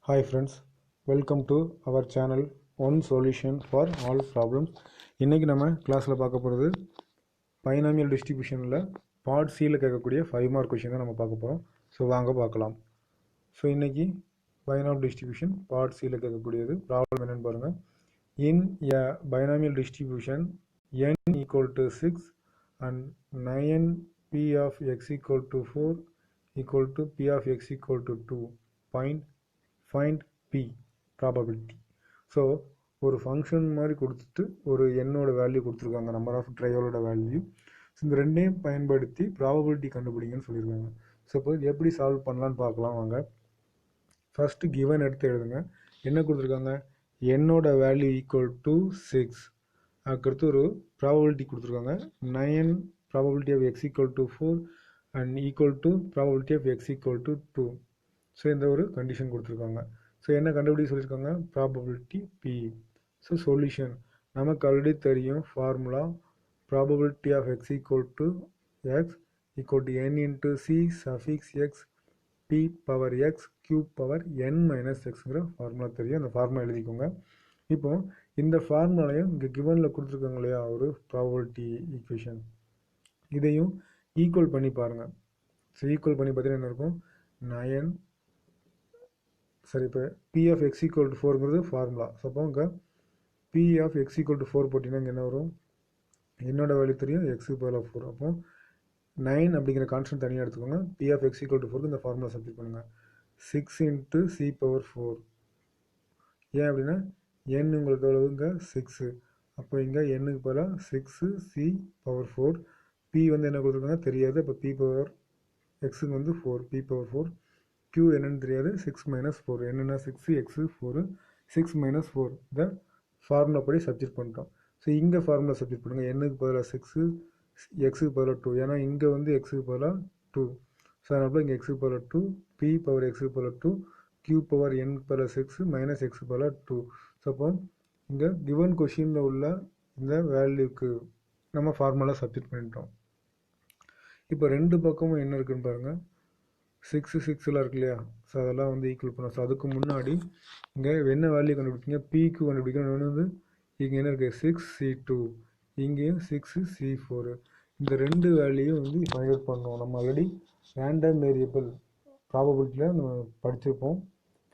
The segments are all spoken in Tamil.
Hi friends, welcome to our channel One Solution for All Problems. இன்னைக்கு நம்ம கிளாஸில் பார்க்க போகிறது பைனாமியல் டிஸ்ட்ரிபியூஷனில் பார்ட் சியில் கேட்கக்கூடிய 5 மார்க் கொஷின் தான் நம்ம பார்க்க போகிறோம். ஸோ வாங்க பார்க்கலாம். ஸோ இன்னைக்கு பைனாமியல் டிஸ்ட்ரிபியூஷன் பார்ட் சியில் கேட்கக்கூடியது ப்ராப்ளம் என்னென்னு பாருங்கள். In a binomial distribution n equal to 6 and 9 p of x equal to 4 equal to p of x equal to 2 find p probability. So ஒரு ஃபங்க்ஷன் மாதிரி கொடுத்துட்டு ஒரு என்னோட வேல்யூ கொடுத்துருக்காங்க, நம்பர் ஆஃப் ட்ரையலோட வேல்யூ. ஸோ இந்த ரெண்டையும் பயன்படுத்தி ப்ராபபிலிட்டி கண்டுபிடிங்கன்னு சொல்லியிருக்காங்க. ஸோ இப்போ எப்படி சால்வ் பண்ணலான்னு பார்க்கலாம் வாங்க. ஃபஸ்ட்டு கிவன் எடுத்து எழுதுங்க. என்ன கொடுத்துருக்காங்க? என்னோட வேல்யூ ஈக்குவல் டு 6. அதுக்கடுத்து ஒரு ப்ராபபிலிட்டி கொடுத்துருக்காங்க 9 probability of x equal to 4 and equal to probability of x equal to 2. So இந்த ஒரு கண்டிஷன் கொடுத்துருக்காங்க. ஸோ என்ன கண்டுபிடிக்க சொல்லியிருக்காங்க? Probability p. ஸோ சொல்யூஷன் நமக்கு ஆல்ரெடி தெரியும் formula. Probability of x equal to x equal to n into c suffix x p power x q power n minus எக்ஸுங்கிற ஃபார்முலா தெரியும். அந்த ஃபார்முலா எழுதிக்கோங்க. இப்போ இந்த ஃபார்முலாலையும் இங்கே கிவனில் கொடுத்துருக்காங்க இல்லையா ஒரு ப்ராபபிலிட்டி ஈக்குவேஷன், இதையும் ஈக்குவல் பண்ணி பாருங்கள். ஸோ ஈக்குவல் பண்ணி பார்த்தீங்கன்னா என்ன இருக்கும்? 9 சரி, இப்போ p of x equal to 4ங்கிறது ஃபார்முலா. ஸோ அப்போ இங்கே p of x equal to 4 போட்டிங்கன்னா இங்கே என்ன வரும்? என்னோட வேல்யூ தெரியும் எக்ஸுக்கு பதிலாக 4. அப்போ 9 அப்படிங்கிற கான்ஸ்டன்ட் தனியாக எடுத்துக்கோங்க. P of x equal to 4க்கு இந்த ஃபார்முலா சப்ஸ்டிட் பண்ணுங்கள். 6 இன்ட்டு சி பவர் 4. ஏன் அப்படின்னா என் உங்களுக்கு எவ்வளவுங்க 6. அப்போ இங்கே எண்ணுக்கு பதிலாக 6 சி பவர் 4. பி வந்து என்ன கொடுத்துருக்காங்க தெரியாது. அப்போ பி பவர் எக்ஸுக்கு வந்து 4 பி பவர் 4. q என்னன்னு தெரியாது. 6 மைனஸ் 4 என்னென்னா 6 எக்ஸு 4 6 மைனஸ் 4 இதை ஃபார்முலா படி சப்ஜெக்ட் பண்ணிட்டோம். ஸோ இங்கே ஃபார்முலா சப்ஜெக்ட் பண்ணுங்கள். என்னுக்கு பதிலாக 6 எக்ஸுக்கு பதிலாக 2. ஏன்னா இங்கே வந்து எக்ஸுக்கு பதிலாக 2. ஸோ அதனால் இங்கே எக்ஸுக்கு பதிலாக 2 பி பவர் எக்ஸுக்கு பதிலாக 2 q பவர் என்க்கு பதிலாக 6 மைனஸ் எக்ஸுக்கு பதிலாக 2. ஸோ அப்போ இங்கே கிவன் கொஷினில் உள்ள இந்த வேல்யூக்கு நம்ம ஃபார்முலா சப்ஜெக்ட் பண்ணிட்டோம். இப்போ ரெண்டு பக்கமும் என்ன இருக்குன்னு பாருங்கள். 6 6 இருக்கு இல்லையா? ஸோ அதெல்லாம் வந்து ஈக்குவல் பண்ணோம். ஸோ அதுக்கு முன்னாடி இங்கே என்ன வேல்யூ கண்டுபிடிச்சிங்க? பிக்கு கண்டுபிடிக்கணும். வந்து இங்கே என்ன இருக்குது? 6C2. இங்கேயும் 6C4. இந்த ரெண்டு வேல்யூயும் வந்து ஃபைண்ட் அவுட் பண்ணோம். நம்ம ஆல்ரெடி ரேண்டம் வேரியபிள் ப்ராபபிலிட்டியில் நம்ம படிச்சிருப்போம்.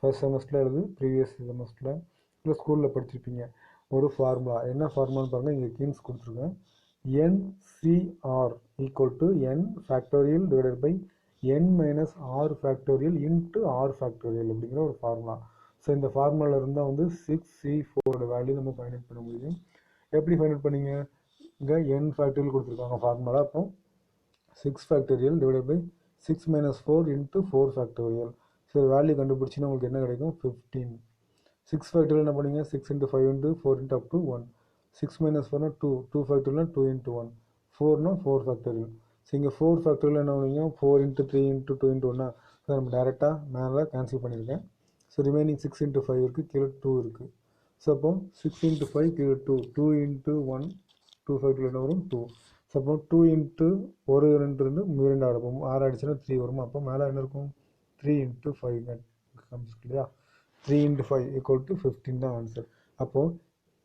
ஃபர்ஸ்ட் செமஸ்டரில் அல்லது ப்ரீவியஸ் செமஸ்டரில் இல்லை ஸ்கூலில் படிச்சிருப்பீங்க. ஒரு ஃபார்முலா என்ன ஃபார்முலான்னு பாருங்கள். இங்கே கீன்ஸ் கொடுத்துருக்கேன். NCR equal to n factorial divided by n minus r factorial into r factorial அப்படிங்கிற ஒரு ஃபார்முலா. ஸோ இந்த ஃபார்முலாவில் இருந்தால் வந்து 6C4ஓட வேல்யூ நம்ம ஃபைண்ட் அவுட் பண்ண முடியும். எப்படி ஃபைண்ட் அவுட் பண்ணிங்க? இங்கே n ஃபேக்டோரியல் கொடுத்துருக்காங்க ஃபார்முலா. அப்போ 6 factorial divided by 6 minus 4 into 4 factorial. So value கண்டுபிடிச்சின்னா உங்களுக்கு என்ன கிடைக்கும்? 15. 6 ஃபேக்டோரியல் என்ன பண்ணிங்க? 6 into 5 into 4 into up to 1. 6 minus 4னா 2. 2 ஃபேக்டோரியல்னா 2 இன்ட்டு 1. 4னா 4 ஃபேக்டோரியல். ஸோ இங்கே 4 ஃபேக்டோரியல் என்ன பண்ணுவீங்க? 4 இன்ட்டு 3 இன்ட்டு 2 இன்ட்டு 1. ஸோ நம்ம டேரெக்டாக மேலே கேன்சல் பண்ணியிருக்கேன். ஸோ ரிமைனிங் 6 இன்ட்டு 5 இருக்குது, கீழே 2 இருக்குது. ஸோ அப்போ 6 இன்ட்டு 5 கீழே 2. 2 இன்ட்டு 1 2 ஃபேக்டோரியல் என்ன வரும்? 2. ஸோ அப்போ 2 இன்ட்டு 1 2 இருந்து 2 6. அப்போ 6 அடிச்சுன்னா 3 வருமா? அப்போ மேலே என்ன இருக்கும்? 3 இன்ட்டு 5 காமிச்சு இல்லையா? 3 இன்ட்டு 5 ஈக்குவல் டு 15 தான் ஆன்சர். அப்போது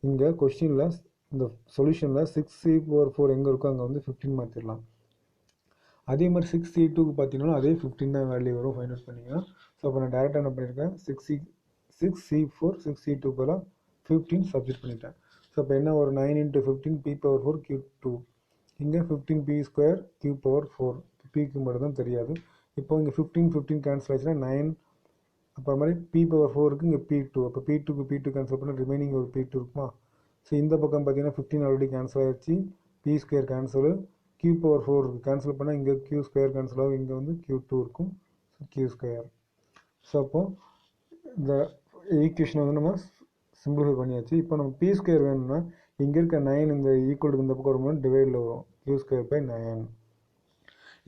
இங்கே கொஸ்டினில் இந்த சொல்யூஷனில் 6C4 எங்கே இருக்கோ அங்கே வந்து 15 மாற்றிடலாம். அதே மாதிரி 6C2க்கு பார்த்தீங்கன்னா அதே 15 தான் வேல்யூ வரும். ஃபைண்ட் அவுட் பண்ணிங்கன்னா. ஸோ அப்போ நான் டேரெக்டாக என்ன பண்ணியிருக்கேன்? 6C4 6C2 போல் 15 சப்ஜெக்ட் பண்ணிட்டேன். ஸோ அப்போ என்ன ஒரு 9 இன்ட்டு 15 பி பவர் 4 கியூ 2. இங்கே 15 பி ஸ்கொயர் கியூ பவர் 4. பிக்கு மட்டும் தான் தெரியாது. இப்போ இங்கே 15 கேன்சல் ஆச்சுன்னா 9. அப்போ மாதிரி பி பவர் 4க்கு இங்கே P2. அப்போ P2க்கு P2 கேன்சல் பண்ணால் ரிமைனிங் ஒரு P2 இருக்குமா? ஸோ இந்த பக்கம் பார்த்தீங்கன்னா 15 ஆல்ரெடி கேன்சல் ஆகிடுச்சு. P square cancel. Q power 4 இருக்குது. கேன்சல் பண்ணால் இங்கே கியூ ஸ்கொயர் கேன்சல் ஆகும். இங்கே வந்து Q2 இருக்கும். So Q square. ஸோ அப்போது இந்த ஈக்குவேஷனை வந்து நம்ம சிம்பிளிஃபை பண்ணியாச்சு. இப்போ நம்ம பி ஸ்கொயர் வேணும்னா இங்கே இருக்க 9 இந்த ஈக்குவலுக்கு இந்த பக்கம் வரும்போது டிவைடில் வரும். Q square by 9.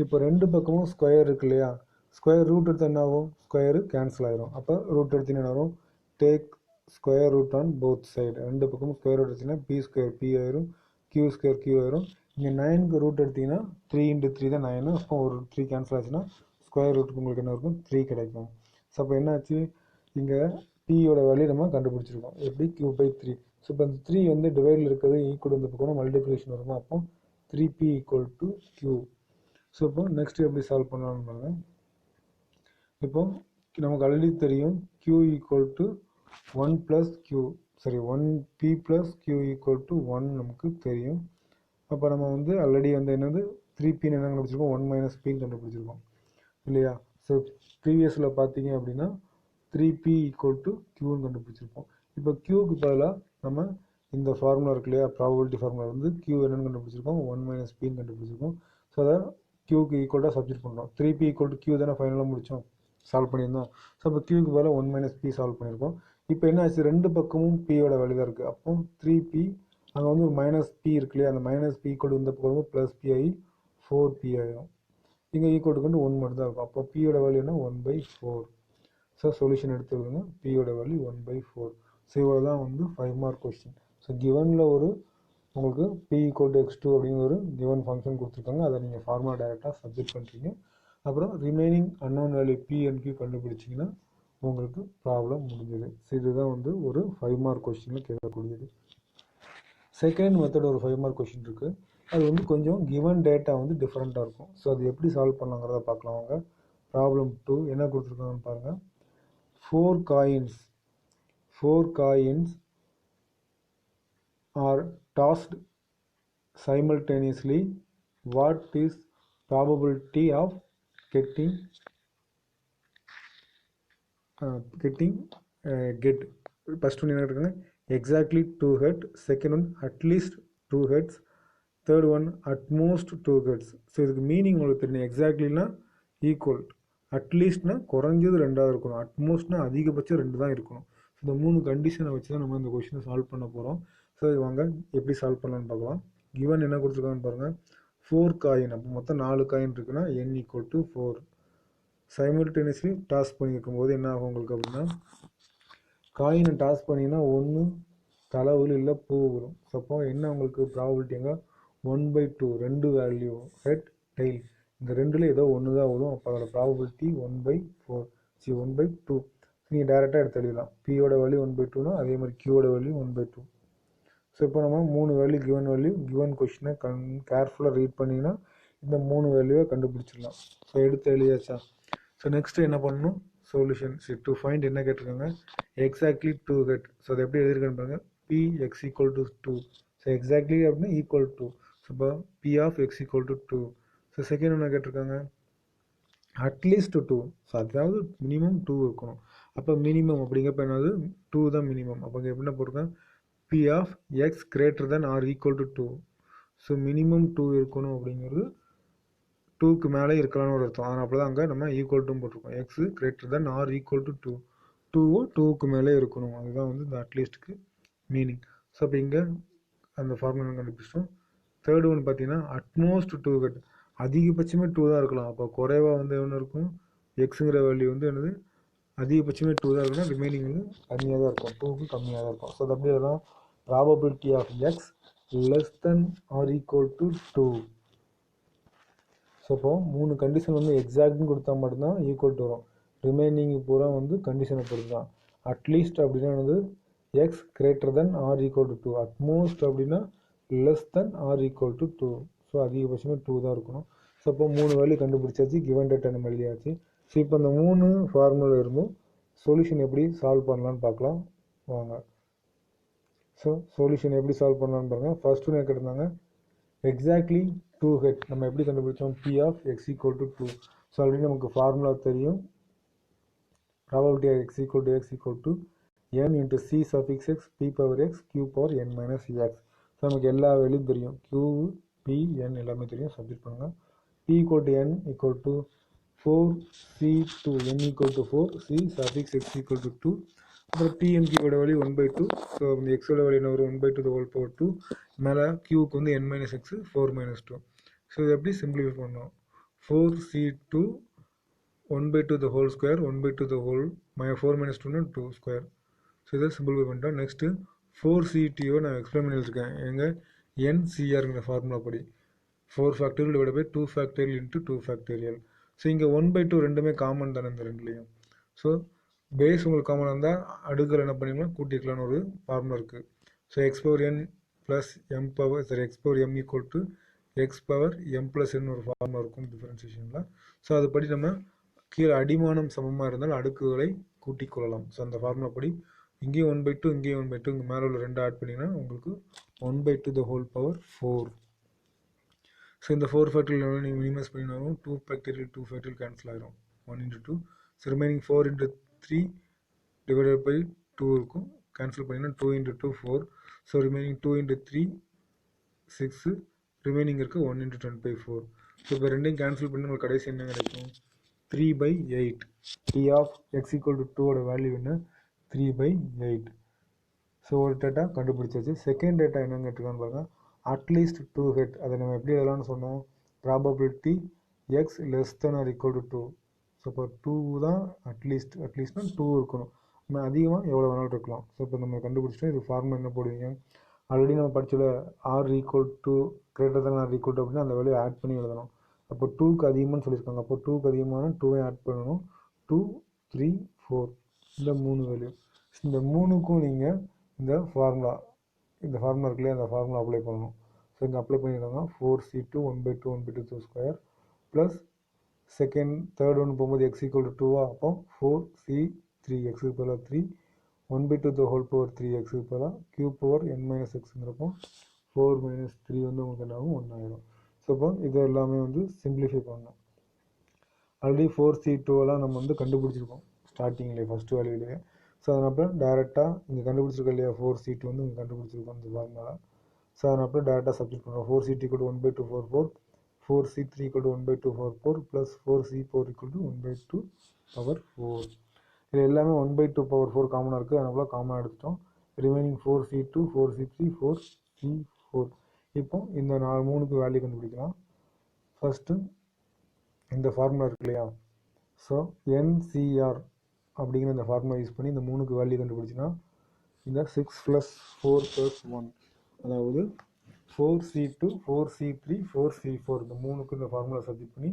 இப்போ ரெண்டு பக்கமும் ஸ்கொயர் இருக்கு இல்லையா? ஸ்கொயர் ரூட் எடுத்து என்ன ஆகும்? ஸ்கொயரு கேன்சல் ஆகிரும். அப்போ ரூட் எடுத்து என்ன வரும்? Take square root on both side. ரெண்டு பக்கமும் ஸ்கொயர் ரூட் எடுத்திங்கன்னா பி ஸ்கொயர் பி ஆயிரும், கியூ ஸ்கொயர் கியூ ஆயிரும். இங்கே 9க்கு ரூட் எடுத்திங்கன்னா 3 இன்ட்டு 3 தான் 9. அப்போ ஒரு 3 கேன்சல் ஆச்சுன்னா ஸ்கொயர் ரூட்டுக்கு உங்களுக்கு என்ன இருக்கும்? 3 கிடைக்கும். ஸோ அப்போ என்ன ஆச்சு? இங்கே பியோட வேல்யூ நம்ம கண்டுபிடிச்சிருக்கோம். எப்படி q/3. ஸோ இப்போ இந்த 3 வந்து டிவைடில் இருக்கிறது ஈக்குவல் இந்த பக்கம் மல்டிப்ளிகேஷன் வருமா, அப்போ 3p = q. ஸோ இப்போ நெக்ஸ்ட் எப்படி சால்வ் பண்ணலாம்னு பாருங்க. இப்போ நமக்கு ஆல்ரெடி தெரியும் q = 1 + q, சரி 1p + q = 1 நமக்கு தெரியும். அப்போ நம்ம வந்து ஆல்ரெடி வந்து என்னது 3p என்ன கண்டுபிடிச்சிருக்கோம், 1 - p கண்டுபிடிச்சிருக்கோம் இல்லையா. ஸோ ப்ரீவியஸில் பார்த்தீங்க அப்படின்னா 3p = q கண்டுபிடிச்சிருப்போம். இப்போ q பதிலாக நம்ம இந்த ஃபார்முலா இருக்கு இல்லையா, ப்ராபபிலிட்டி ஃபார்முலா வந்து q என்னன்னு கண்டுபிடிச்சிருக்கோம், 1 - p கண்டுபிடிச்சிருக்கோம். ஸோ அதை q ஈக்குவலாக சப்ஸ்டிட் பண்ணோம். 3p = q தானே ஃபைனலாக முடித்தோம், சால்வ் பண்ணியிருந்தோம். ஸோ அப்போ q பதிலாக 1 - p சால்வ் பண்ணியிருக்கோம். இப்போ என்ன ஆச்சு, ரெண்டு பக்கமும் p-யோட வேல்யூ தான் இருக்குது. அப்போ 3p அங்கே வந்து ஒரு -p இருக்கு இல்லையா, அந்த -p ஈக்குவல் இந்த பக்கம் +p ஆகி 4p ஆகிடும். இங்கே ஈக்குவல் டு 1 மட்டும் தான் இருக்கும். அப்போ p-யோட வேல்யூ என்ன, 1/4. ஸோ சொல்யூஷன் எடுத்துருங்க, p-யோட வேல்யூ 1/4. ஸோ இவ்வளோ தான் வந்து 5 மார்க் கொஸ்டின். ஸோ கிவனில் ஒரு உங்களுக்கு p = x2 அப்படிங்கிற ஒரு கிவன் ஃபங்க்ஷன் கொடுத்துருக்காங்க. அதை நீங்கள் ஃபார்முலா டைரெக்டாக சப்ஜெக்ட் பண்ணுறீங்க. அப்புறம் remaining unknown value p and q கண்டுபிடிச்சிங்கன்னா உங்களுக்கு ப்ராப்ளம் முடிஞ்சது. ஸோ இதுதான் வந்து ஒரு 5 மார்க் கொஸ்டினில் கேட்கக்கூடியது. செகண்ட் மெத்தட் ஒரு 5 மார்க் கொஸ்டின் இருக்குது. அது வந்து கொஞ்சம் கிவன் டேட்டா வந்து டிஃப்ரெண்ட்டாக இருக்கும். ஸோ அது எப்படி சால்வ் பண்ணலாங்கிறத பார்க்கலாம் வாங்க. ப்ராப்ளம் 2 என்ன கொடுத்துருக்காங்கன்னு பாருங்கள். 4 coins are tossed simultaneously. What is probability of getting get? First one என்ன இருக்காங்க, exactly 2 heads. Second one at least 2 heads. Third one at most 2 heads. So இதுக்கு மீனிங் உங்களுக்கு தெரியும். எக்ஸாக்ட்லினா ஈக்குவல், அட்லீஸ்ட்னா குறைஞ்சது 2ஆக இருக்கணும், அட்மோஸ்ட்னா அதிகபட்சம் 2 தான் இருக்கணும். இந்த 3 கண்டிஷனை வச்சு தான் நம்ம இந்த கொஸ்டினை சால்வ் பண்ண போகிறோம். ஸோ வாங்க எப்படி சால்வ் பண்ணலான்னு பார்க்கலாம். கிவன் என்ன கொடுத்துருக்காங்கன்னு பாருங்கள். 4 காயின், அப்போ மொத்தம் 4 காயின் இருக்குன்னா n = 4. சைமல்டேனியஸ்லி டாஸ் பண்ணியிருக்கும் போது என்ன ஆகும் உங்களுக்கு அப்படின்னா, காயினை டாஸ் பண்ணிங்கன்னா ஒன்று தலை விழும் இல்லை பூ வரும். ஸோ அப்போ என்ன உங்களுக்கு ப்ராபபிலிட்டிங்க, 1/2. ரெண்டு வேல்யூ ஹெட் டெய்ல், இந்த ரெண்டில் ஏதோ ஒன்று தான் வரும். அப்போ அதோட ப்ராபபிலிட்டி 1/4. 1/2 நீங்கள் டேரெக்டாக எடுத்து எழுதலாம். பியோட வேல்யூ 1/2னா அதே மாதிரி கியூவோட வேல்யூ 1/2. ஸோ இப்போ நம்ம 3 வேல்யூ கிவன் கொஸ்டினை கேர்ஃபுல்லாக ரீட் பண்ணிங்கன்னா இந்த 3 வேல்யூவை கண்டுபிடிச்சிடலாம். ஸோ எடுத்து எழுதியாச்சா. ஸோ நெக்ஸ்ட்டு என்ன பண்ணணும், சொல்யூஷன் டு ஃபைண்ட் என்ன கேட்டிருக்காங்க, எக்ஸாக்ட்லி 2 ஹெட். ஸோ அதை எப்படி எழுதிருக்கேன்னு பாருங்க, p x = 2. ஸோ எக்ஸாக்ட்லி அப்படின்னா ஈக்குவல் டு, ஸோ இப்போ p of x = 2. So second என்ன கேட்டிருக்காங்க, அட்லீஸ்ட் 2. ஸோ அதாவது மினிமம் 2 இருக்கணும். அப்போ மினிமம் அப்படிங்கிறப்ப என்னது 2 தான் மினிமம். அப்போ இங்கே எப்படின்னா போட்டிருக்கேன், p of x greater than or equal to 2. So minimum 2 இருக்கணும் அப்படிங்கிறது 2க்கு மேலே இருக்கலாம்னு ஒரு அர்த்தம். அதனால் அப்போ தான் அங்கே நம்ம ஈக்குவல் டு போட்டிருக்கோம். x greater than or equal to 2. 2க்கு மேலே இருக்கணும், அதுதான் வந்து இந்த அட்லீஸ்ட்டுக்கு மீனிங். ஸோ அப்போ இங்கே அந்த ஃபார்முலா கண்டுபிடிச்சிட்டோம். தேர்ட் ஒன் பார்த்தீங்கன்னா அட்மோஸ்ட் 2 ஹெட், அதிகபட்சமே 2 தான் இருக்கலாம். அப்போ குறைவாக வந்து என்ன இருக்கும், எக்ஸுங்கிற வேல்யூ வந்து என்னது அதிகபட்சமே 2 தான் இருக்குன்னா ரிமைனிங் வந்து கம்மியாக தான் இருக்கும், 2க்கு கம்மியாக தான் இருக்கும். ஸோ அது அப்படியே தான் probability of x less than R equal to 2. So இப்போ 3 கண்டிஷன் வந்து எக்ஸாக்ட்னு கொடுத்தா மட்டும்தான் ஈக்குவல் டு வரும். ரிமைனிங் பூரா வந்து கண்டிஷனை பொறுத்து தான். அட்லீஸ்ட் அப்படின்னா வந்து x greater than R equal to 2. At most அப்படின்னா less than R equal to 2. So அதிகபட்சமே 2 தான் இருக்கணும். ஸோ இப்போ 3 வேல்யூ கண்டுபிடிச்சாச்சு, கிவன் டேட்டா நம்ம எழுதியாச்சு. ஸோ இப்போ இந்த 3 ஃபார்முலா இருந்தும் சொல்யூஷன் எப்படி சால்வ் பண்ணலான்னு பார்க்கலாம் வாங்க. ஸோ சொல்யூஷன் எப்படி சால்வ் பண்ணலான்னு பாருங்கள். ஃபர்ஸ்ட் ஒன்று கேட்டிருந்தாங்க எக்ஸாக்ட்லி 2 ஹெட், நம்ம எப்படி கண்டுபிடிச்சோம், p of x = 2. So already நமக்கு ஃபார்முலா தெரியும், probability of x = n into c suffix x p power x q power n minus x. So நமக்கு எல்லா வேல்யூம் தெரியும், q p n எல்லாமே தெரியும், சப்ஜெக்ட் பண்ணுங்கள். p = n = 4c2, n = 4, c suffix x = 2. அப்புறம் p and q ஓட வேல்யூ 1/2. ஸோ இந்த எக்ஸோட வேல்யூ என்ன வரும், 1/2 மேலே க்யூக்கு வந்து n - x 4 - 2. ஸோ இது எப்படி சிம்பிளிஃபை பண்ணோம், 4c2 1/2 1/2 4 - 2னா 2 ஸ்கொயர். ஸோ இதை சிம்பிளிஃபை பண்ணிட்டோம். நெக்ஸ்ட்டு 4c2 நான் எக்ஸ்பிளைன் பண்ணி வச்சுருக்கேன் எங்கள் NCRங்கிற ஃபார்முலா படி 4 factorial divide by 2 factorial into 2 factorial. So இங்கே 1/2 ரெண்டுமே காமன் தானே இந்த ரெண்டுலேயும். ஸோ பேஸ் உங்களுக்கு காமனாக இருந்தால் அடுக்கில் என்ன பண்ணிக்கலாம் கூட்டிக்கலாம்னு ஒரு ஃபார்முலா இருக்குது. So x power n plus m power x power m equal to x power m plus n ஒரு ஃபார்முலா இருக்கும் டிஃபரன்சியேஷனில். ஸோ அதுபடி நம்ம கீழே அடிமானம் சமமாக இருந்தால் அடுக்குகளை கூட்டிக் கொள்ளலாம். ஸோ அந்த ஃபார்முலா படி இங்கேயும் 1/2 இங்கேயும் 1/2 இங்கே மேலே உள்ள 2 ஆட் பண்ணிங்கன்னா உங்களுக்கு 1/2 த ஹோல் பவர் 4. ஸோ இந்த 4 ஃபேக்டரியல் நீங்கள் மினிமைஸ் பண்ணினாலும் 2 ஃபேக்டரியல் கேன்சல் ஆகிரும். 1 into 2. So remaining 4 into 3 divided by 2 இருக்கும். கேன்சல் பண்ணிங்கன்னா 2 into 2 4. So remaining 2 into 3 6. Remaining இருக்குது 1 into 10/4. ஸோ இப்போ ரெண்டையும் கேன்சல் பண்ணி உங்களுக்கு கடைசி என்ன கிடைக்கும் 3/8. P of x equal to 2 ஓட வேல்யூ என்ன 3/8. ஸோ ஒரு டேட்டா கண்டுபிடிச்சாச்சு. செகண்ட் டேட்டா என்னன்னு கேட்டுருக்கான்னு பாருங்கள். At least 2 head. அதை நம்ம எப்படி எழுதலாம்னு சொன்னோம், probability x less than R equal to 2. So இப்போ 2 தான் அட்லீஸ்ட்னா 2 இருக்கணும். நம்ம அதிகமாக எவ்வளோ வேணாலும் இருக்கலாம். ஸோ இப்போ நம்ம கண்டுபிடிச்சிட்டோம். இது ஃபார்முலா என்ன போடுவீங்க, ஆல்ரெடி நம்ம படிச்சல or equal to greater than R equal to அப்படின்னா அந்த வேல்யூ ஆட் பண்ணி எழுதணும். அப்போ 2க்கு அதிகமானு சொல்லியிருக்காங்க. அப்போ 2க்கு அதிகமான 2வை ஆட் பண்ணணும். 2 3 4 இந்த 3 வேல்யூ. இந்த 3க்கும் நீங்கள் இந்த ஃபார்முலா இருக்கு இல்லையா, அந்த ஃபார்முலா அப்ளை பண்ணணும். ஸோ இங்கே அப்ளை பண்ணியிருக்காங்க 4c2 1/2 1/2 ஸ்கொயர் ப்ளஸ் தேர்ட் ஒன்று போகும்போது எக்ஸ் ஈக்குவல் டு 2வா, அப்போ 4c3 எக்ஸுக்கு பதிலாக 3 1/2 த ஹோல் பவர் 3 எக்ஸுக்கு பதிலாக கியூப் பவர் n மைனஸ் எக்ஸுங்கிறப்போ 4 மைனஸ் 3 வந்து உங்களுக்கு என்ன ஆகும் 1 ஆயிடும். ஸோ இப்போ இது எல்லாமே வந்து சிம்பிளிஃபை பண்ணணும். ஆல்ரெடி 4c2 நம்ம வந்து கண்டுபிடிச்சிருக்கோம் ஸ்டார்டிங்லேயே ஃபஸ்ட்டு வேல்யூலேயே. ஸோ அதனால் டேரெக்டாக இங்கே கண்டுபிடிச்சிருக்கோம் இல்லையா 4c2 வந்து இங்கே கண்டுபிடிச்சிருக்கோம் இந்த ஃபார்முலா. ஸோ அதனால் டேரெக்டாக சப்ஸ்டிட் பண்ணுறோம். 4c2 = 1/2 4 4 4c3 = 1/2 4 4 plus 4c4 = 1/2 power 4. இது எல்லாமே 1/2 பவர் 4 காமனாக இருக்குது. அதனால காமனாக எடுத்துட்டோம். Remaining 4c2 4c3 4c4. இப்போ இந்த 3க்கு வேல்யூ கண்டுபிடிக்கலாம். ஃபஸ்ட்டு இந்த ஃபார்முலா இருக்கு இல்லையா, ஸோ NCR அப்படிங்கிற இந்த ஃபார்முலா யூஸ் பண்ணி இந்த 3க்கு வேல்யூ கண்டுபிடிச்சின்னா இந்த 6 + 4 + 1 அதாவது 4c2 4c3 4c4 இந்த 3க்கு இந்த ஃபார்முலா சப்ஜெக்ட் பண்ணி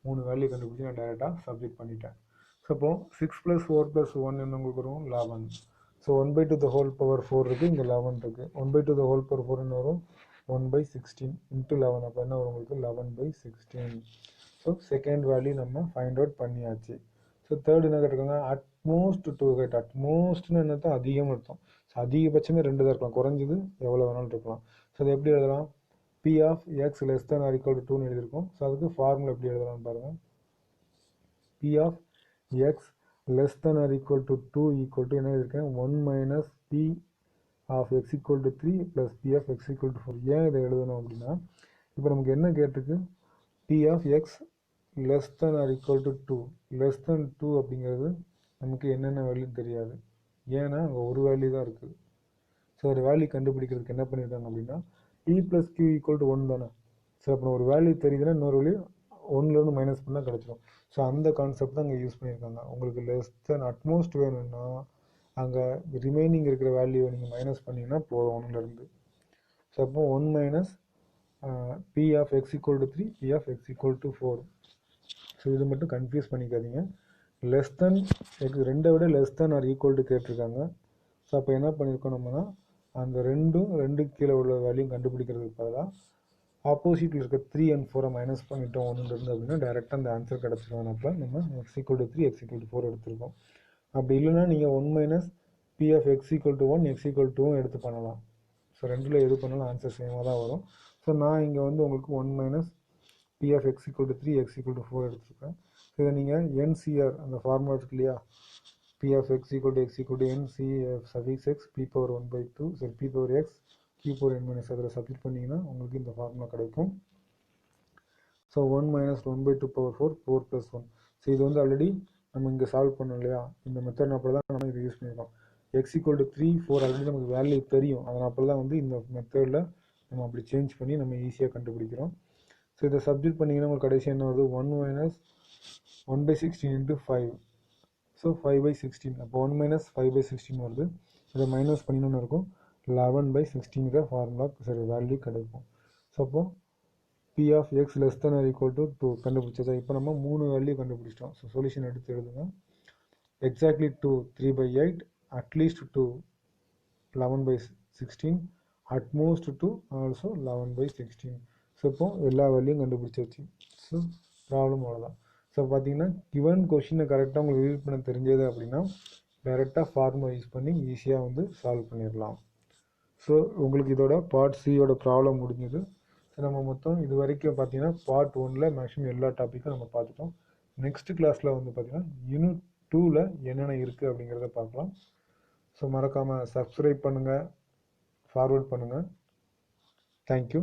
3 வேல்யூ கண்டுபிடிச்சி நான் டேரெக்டாக சப்ஜெக்ட் பண்ணிட்டேன். ஸோ இப்போ 6 + 4 + 1 என்ன உங்களுக்கு வரும் 11. ஸோ 1/2 த ஹோல் பவர் 4 இருக்குது, இங்கே 11 இருக்குது. 1/2 த ஹோல் பவர் 4 என்ன வரும் 1/16 × 11. அப்போ என்ன வரும் உங்களுக்கு 11/16. ஸோ செகண்ட் வேல்யூ நம்ம ஃபைண்ட் அவுட் பண்ணியாச்சு. ஸோ தேர்ட் என்ன கேட்டிருக்காங்க, அட்மோஸ்ட் 2 ஹெட். அட்மோஸ்ட்னு என்னத்தான் அதிகமாக இருக்கும். ஸோ அதிகபட்சமே 2 தான் இருக்கலாம், குறைஞ்சது எவ்வளோ வேணாலும் இருக்கலாம். ஸோ அதை எப்படி எழுதலாம், P of x less than or equal to 2ன்னு எழுதியிருக்கோம். ஸோ அதுக்கு ஃபார்முலா எப்படி எழுதலாம்னு பாருங்கள். P of x less than or equal to 2 equal to என்ன எழுதியிருக்கேன் 1 minus P of x equal to 3 plus P of x equal to 4. ஏன் இதை எழுதணும் அப்படின்னா, இப்போ நமக்கு என்ன கேட்டிருக்கு, P of x less than or equal to 2. less than 2 அப்படிங்கிறது நமக்கு என்னென்ன வேல்யூ தெரியாது, ஏன்னா அங்கே ஒரு வேல்யூ தான் இருக்குது. ஸோ ஒரு வேல்யூ கண்டுபிடிக்கிறதுக்கு என்ன பண்ணியிருக்காங்க அப்படின்னா P plus Q = 1 தானே. ஸோ அப்போ ஒரு வேல்யூ தெரியுதுன்னா இன்னொரு வேல்யூ 1லேருந்து மைனஸ் பண்ணால் கிடச்சிடும். ஸோ அந்த கான்செப்ட் தான் அங்கே யூஸ் பண்ணியிருக்காங்க. உங்களுக்கு லெஸ் தென் அட்மோஸ்ட் வேணும்னா அங்கே ரிமைனிங் இருக்கிற வேல்யூவை நீங்கள் மைனஸ் பண்ணிங்கன்னா போதும் 1லேருந்து. ஸோ அப்போ 1 minus P of x = 3 P of x = 4. So இது மட்டும் கன்ஃபியூஸ் பண்ணிக்காதீங்க. லெஸ் தென் ரெண்டை விட less than R equal to கேட்டிருக்காங்க. ஸோ அப்போ என்ன பண்ணியிருக்கோம் நம்மனா அந்த ரெண்டுக்கு கீழே உள்ள வேல்யூ கண்டுபிடிக்கிறதுக்கு பதிலாக ஆப்போசிட்டில் இருக்க 3 and 4 மைனஸ் பண்ணிட்டோம் 1லேருந்து அப்படின்னா டேரெக்டாக அந்த ஆன்சர் கிடச்சிடும். அப்போ நம்ம x = 3 x = 4 எடுத்திருக்கோம். அப்படி இல்லைன்னா நீங்கள் 1 minus P of x = 1 x = 2 எடுத்து பண்ணலாம். ஸோ ரெண்டில் எது பண்ணாலும் ஆன்சர் சேமாக தான் வரும். ஸோ நான் இங்கே வந்து உங்களுக்கு 1 minus P of x = 3 x = 4 எடுத்துருக்கேன். இதை நீங்கள் NCR அந்த ஃபார்முலா இருக்கு இல்லையா, P of x = NCF(x) P power 1/2 சரி P power x Q power n minus அதில் சப்ஸ்டிட் பண்ணிங்கன்னா உங்களுக்கு இந்த ஃபார்முலா கிடைக்கும். So 1 minus 1/2 power 4 4 + 1. ஸோ இது வந்து ஆல்ரெடி நம்ம இங்கே சால்வ் பண்ணோம் இல்லையா, இந்த மெத்தட் அப்போ தான் நம்ம இதை யூஸ் பண்ணியிருக்கோம். x = 3 4 ஆல்ரெடி நமக்கு வேல்யூ தெரியும், அதனால தான் வந்து இந்த மெத்தடில் நம்ம அப்படி சேஞ்ச் பண்ணி நம்ம ஈஸியாக கண்டுபிடிக்கிறோம். ஸோ இதை சப்ஸ்டிட் பண்ணிங்கன்னா உங்களுக்கு கடைசி என்ன வருது 1 minus 1/16 × 5. ஸோ 5/16. அப்போ 1 minus 5/16 வருது. இதை மைனஸ் பண்ணினோன்னு இருக்கும் 11/16 ஃபார்முலா சரி வேல்யூ கிடைக்கும். ஸோ அப்போ P of x less than or equal to 2 கண்டுபிடிச்சதா. இப்போ நம்ம 3 வேல்யூ கண்டுபிடிச்சிட்டோம். ஸோ சொல்யூஷன் எடுத்து எழுதுங்க. exactly to 3 by 8, at least to 11 by 16, at most to also 11 by 16. So இப்போ எல்லா வேல்யூயும் கண்டுபிடிச்சாச்சு. ஸோ ப்ராப்ளம் அவ்வளோதான். ஸோ பார்த்தீங்கன்னா கிவன் கொஷினை கரெக்டாக உங்களுக்கு ரீட் பண்ண தெரிஞ்சது அப்படின்னா டைரெக்டாக ஃபார்முலா யூஸ் பண்ணி ஈஸியாக வந்து சால்வ் பண்ணிடலாம். ஸோ உங்களுக்கு இதோட பார்ட் சியோட ப்ராப்ளம் முடிஞ்சது. ஸோ நம்ம மொத்தம் இது வரைக்கும் பார்த்தீங்கன்னா பார்ட் 1ல் மேக்ஸிமம் எல்லா டாப்பிக்கும் நம்ம பார்த்துட்டோம். நெக்ஸ்ட் கிளாஸில் வந்து பார்த்தீங்கன்னா யூனிட் 2ல் என்னென்ன இருக்குது அப்படிங்கிறத பார்க்கலாம். ஸோ மறக்காமல் சப்ஸ்கிரைப் பண்ணுங்கள், ஃபார்வர்ட் பண்ணுங்கள். தேங்க்யூ.